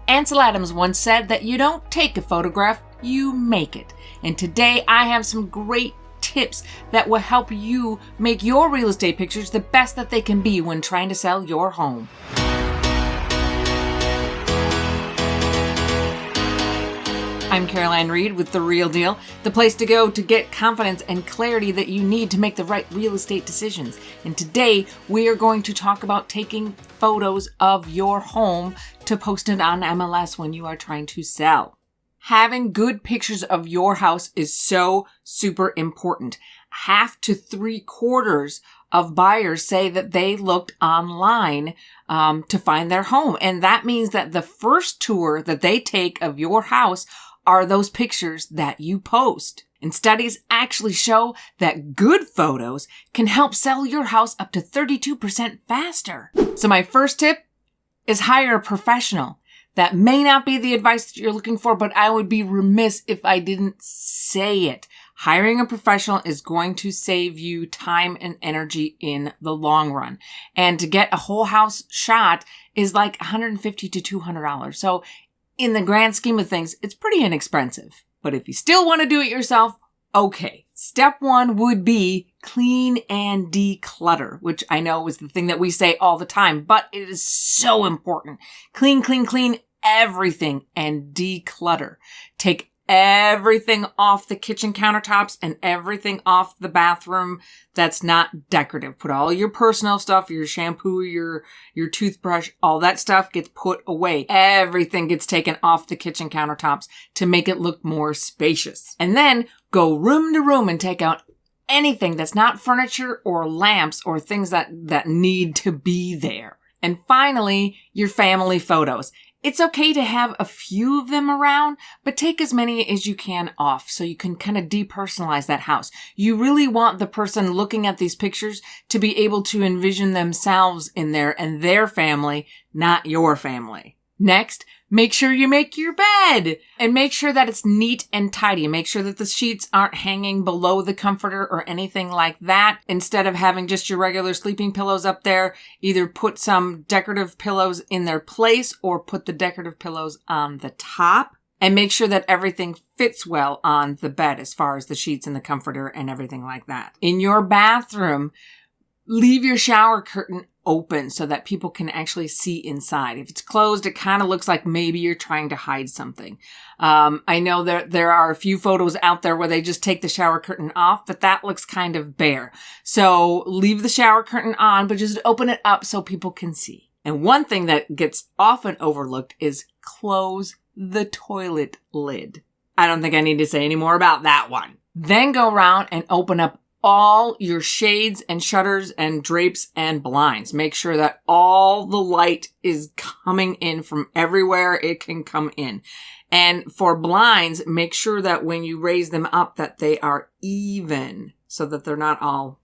Ansel Adams once said that you don't take a photograph, you make it. And today I have some great tips that will help you make your real estate pictures the best that they can be when trying to sell your home. I'm Caroline Reed with The Real Deal, the place to go to get confidence and clarity that you need to make the right real estate decisions. And today we are going to talk about taking photos of your home to post it on MLS when you are trying to sell. Having good pictures of your house is so super important. Half to 3/4 of buyers say that they looked online to find their home. And that means that the first tour that they take of your house are those pictures that you post. And studies actually show that good photos can help sell your house up to 32% faster. So my first tip is hire a professional. That may not be the advice that you're looking for, but I would be remiss if I didn't say it. Hiring a professional is going to save you time and energy in the long run. And to get a whole house shot is like $150 to $200. So in the grand scheme of things, it's pretty inexpensive. But if you still want to do it yourself, okay. Step 1 would be clean and declutter, which I know is the thing that we say all the time, but it is so important. Clean everything and declutter. Take everything off the kitchen countertops and everything off the bathroom that's not decorative. Put all your personal stuff, your shampoo, your toothbrush, all that stuff gets put away. Everything gets taken off the kitchen countertops to make it look more spacious. And then go room to room and take out anything that's not furniture or lamps or things that need to be there. And finally, your family photos. It's okay to have a few of them around, but take as many as you can off so you can kind of depersonalize that house. You really want the person looking at these pictures to be able to envision themselves in there and their family, not your family. Next, make sure you make your bed and make sure that it's neat and tidy. Make sure that the sheets aren't hanging below the comforter or anything like that. Instead of having just your regular sleeping pillows up there, either put some decorative pillows in their place or put the decorative pillows on the top. And make sure that everything fits well on the bed as far as the sheets and the comforter and everything like that. In your bathroom, leave your shower curtain open so that people can actually see inside. If it's closed, it kind of looks like maybe you're trying to hide something. I know there are a few photos out there where they just take the shower curtain off, but that looks kind of bare. So leave the shower curtain on, but just open it up so people can see. And one thing that gets often overlooked is close the toilet lid. I don't think I need to say any more about that one. Then go around and open up all your shades and shutters and drapes and blinds. Make sure that all the light is coming in from everywhere it can come in. And for blinds, make sure that when you raise them up that they are even so that they're not all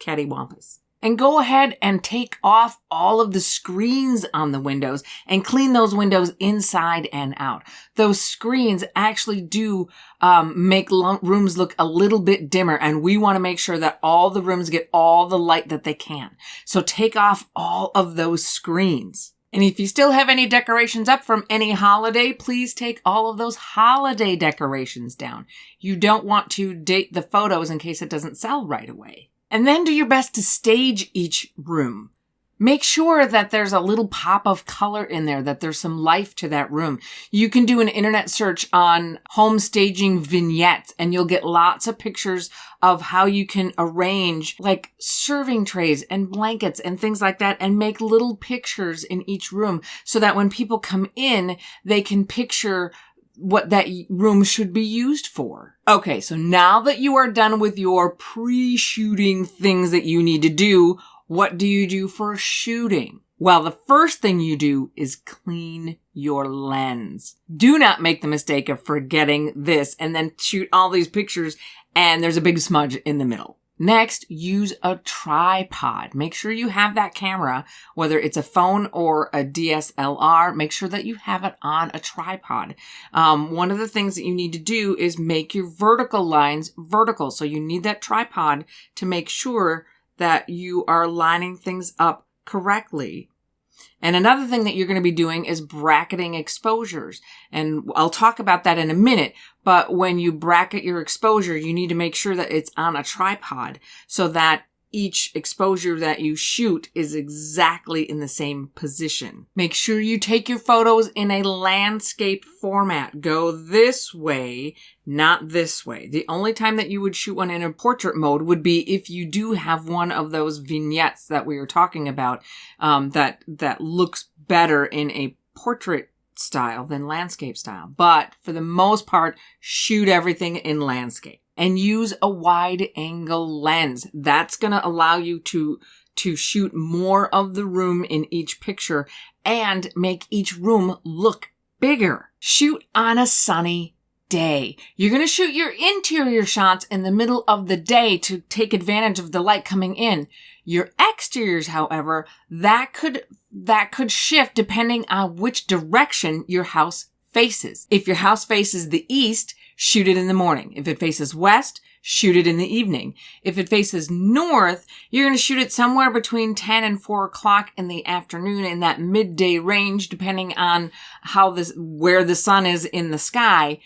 cattywampus. And go ahead and take off all of the screens on the windows and clean those windows inside and out. Those screens actually do make rooms look a little bit dimmer, and we want to make sure that all the rooms get all the light that they can. So take off all of those screens. And if you still have any decorations up from any holiday, please take all of those holiday decorations down. You don't want to date the photos in case it doesn't sell right away. And then do your best to stage each room. Make sure that there's a little pop of color in there, that there's some life to that room. You can do an internet search on home staging vignettes and you'll get lots of pictures of how you can arrange like serving trays and blankets and things like that and make little pictures in each room so that when people come in, they can picture what that room should be used for. Okay, so now that you are done with your pre-shooting things that you need to do, what do you do for shooting? Well, the first thing you do is clean your lens. Do not make the mistake of forgetting this and then shoot all these pictures and there's a big smudge in the middle. Next, use a tripod. Make sure you have that camera, whether it's a phone or a DSLR, make sure that you have it on a tripod. One of the things that you need to do is make your vertical lines vertical. So you need that tripod to make sure that you are lining things up correctly. And another thing that you're going to be doing is bracketing exposures. And I'll talk about that in a minute. But when you bracket your exposure, you need to make sure that it's on a tripod so that each exposure that you shoot is exactly in the same position. Make sure you take your photos in a landscape format. Go this way, not this way. The only time that you would shoot one in a portrait mode would be if you do have one of those vignettes that we were talking about, that looks better in a portrait style than landscape style. But for the most part, shoot everything in landscape. And use a wide angle lens. That's going to allow you to shoot more of the room in each picture and make each room look bigger. Shoot on a sunny day. You're going to shoot your interior shots in the middle of the day to take advantage of the light coming in. Your exteriors, however, that could shift depending on which direction your house faces. If your house faces the east, shoot it in the morning. If it faces west, shoot it in the evening. If it faces north, you're going to shoot it somewhere between 10 and 4 o'clock in the afternoon, in that midday range, depending on where the sun is in the sky.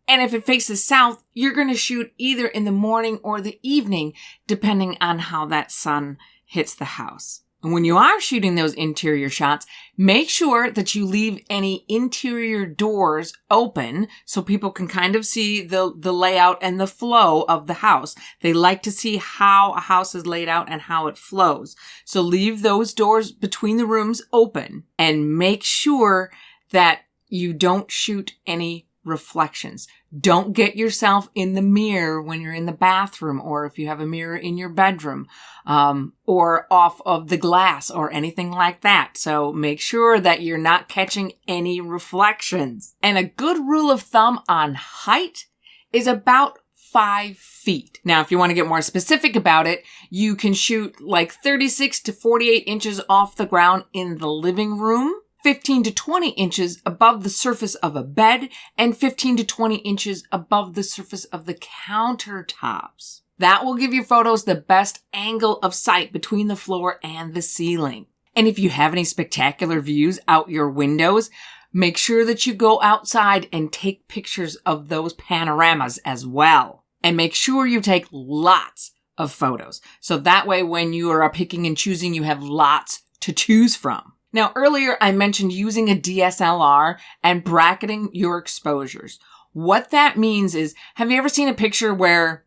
And if it faces south, you're going to shoot either in the morning or the evening, depending on how that sun hits the house. And when you are shooting those interior shots, make sure that you leave any interior doors open so people can kind of see the layout and the flow of the house. They like to see how a house is laid out and how it flows. So leave those doors between the rooms open and make sure that you don't shoot any reflections. Don't get yourself in the mirror when you're in the bathroom, or if you have a mirror in your bedroom, or off of the glass or anything like that. So make sure that you're not catching any reflections. And a good rule of thumb on height is about 5 feet. Now, if you want to get more specific about it, you can shoot like 36 to 48 inches off the ground in the living room, 15 to 20 inches above the surface of a bed, and 15 to 20 inches above the surface of the countertops. That will give your photos the best angle of sight between the floor and the ceiling. And if you have any spectacular views out your windows, make sure that you go outside and take pictures of those panoramas as well. And make sure you take lots of photos. So that way, when you are picking and choosing, you have lots to choose from. Now, earlier I mentioned using a DSLR and bracketing your exposures. What that means is, have you ever seen a picture where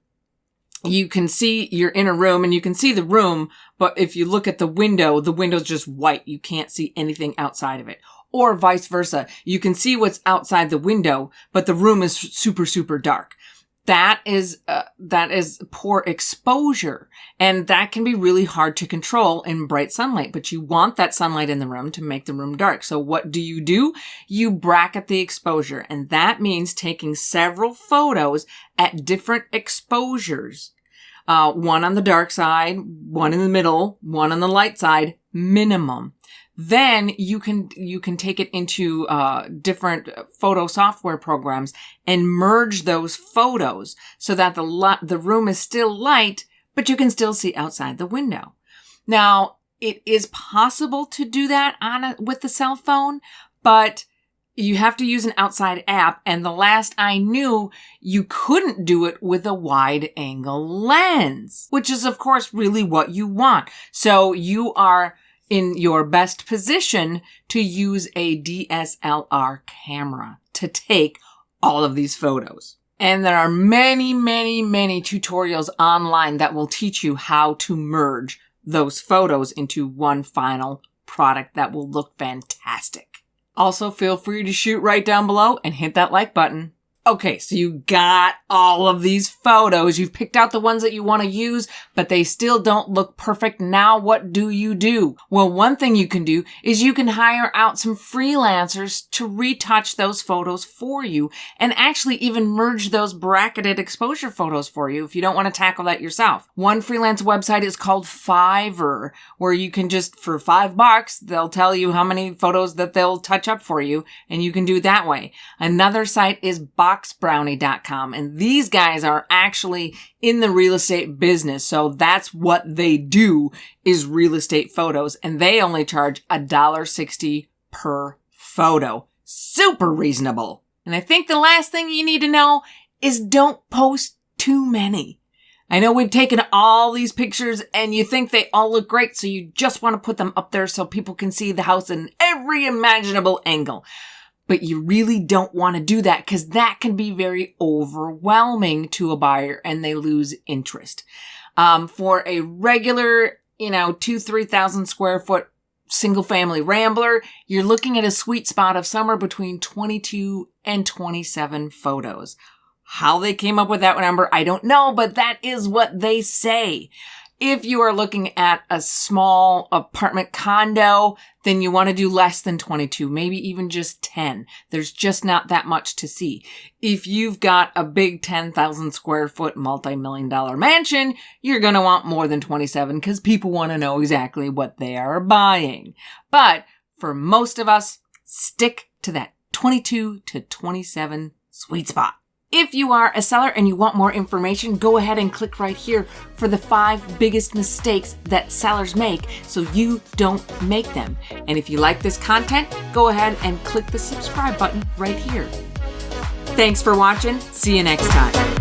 you can see you're in a room and you can see the room, but if you look at the window's just white. You can't see anything outside of it. Or vice versa. You can see what's outside the window, but the room is super, super dark. That is poor exposure, and that can be really hard to control in bright sunlight, but you want that sunlight in the room to make the room dark. So what do? You bracket the exposure, and that means taking several photos at different exposures. One on the dark side, one in the middle, one on the light side, minimum. Then you can take it into different photo software programs and merge those photos so that the room is still light, but you can still see outside the window. Now, it is possible to do that with the cell phone, but you have to use an outside app. And the last I knew, you couldn't do it with a wide angle lens, which is, of course, really what you want. So you are in your best position to use a DSLR camera to take all of these photos. And there are many, many, many tutorials online that will teach you how to merge those photos into one final product that will look fantastic. Also, feel free to shoot right down below and hit that like button. Okay, so you got all of these photos. You've picked out the ones that you want to use, but they still don't look perfect. Now what do? Well, one thing you can do is you can hire out some freelancers to retouch those photos for you and actually even merge those bracketed exposure photos for you if you don't want to tackle that yourself. One freelance website is called Fiverr, where you can just, for $5, they'll tell you how many photos that they'll touch up for you, and you can do it that way. Another site is boxbrownie.com. And these guys are actually in the real estate business. So that's what they do, is real estate photos. And they only charge $1.60 per photo. Super reasonable. And I think the last thing you need to know is don't post too many. I know we've taken all these pictures and you think they all look great, so you just want to put them up there so people can see the house in every imaginable angle. But you really don't want to do that, because that can be very overwhelming to a buyer and they lose interest. For a regular, 2,000-3,000 square foot single family rambler, you're looking at a sweet spot of somewhere between 22 and 27 photos. How they came up with that number, I don't know, but that is what they say. If you are looking at a small apartment condo, then you want to do less than 22, maybe even just 10. There's just not that much to see. If you've got a big 10,000 square foot multi-million-dollar mansion, you're going to want more than 27, because people want to know exactly what they are buying. But for most of us, stick to that 22 to 27 sweet spot. If you are a seller and you want more information, go ahead and click right here for the 5 biggest mistakes that sellers make so you don't make them. And if you like this content, go ahead and click the subscribe button right here. Thanks for watching. See you next time.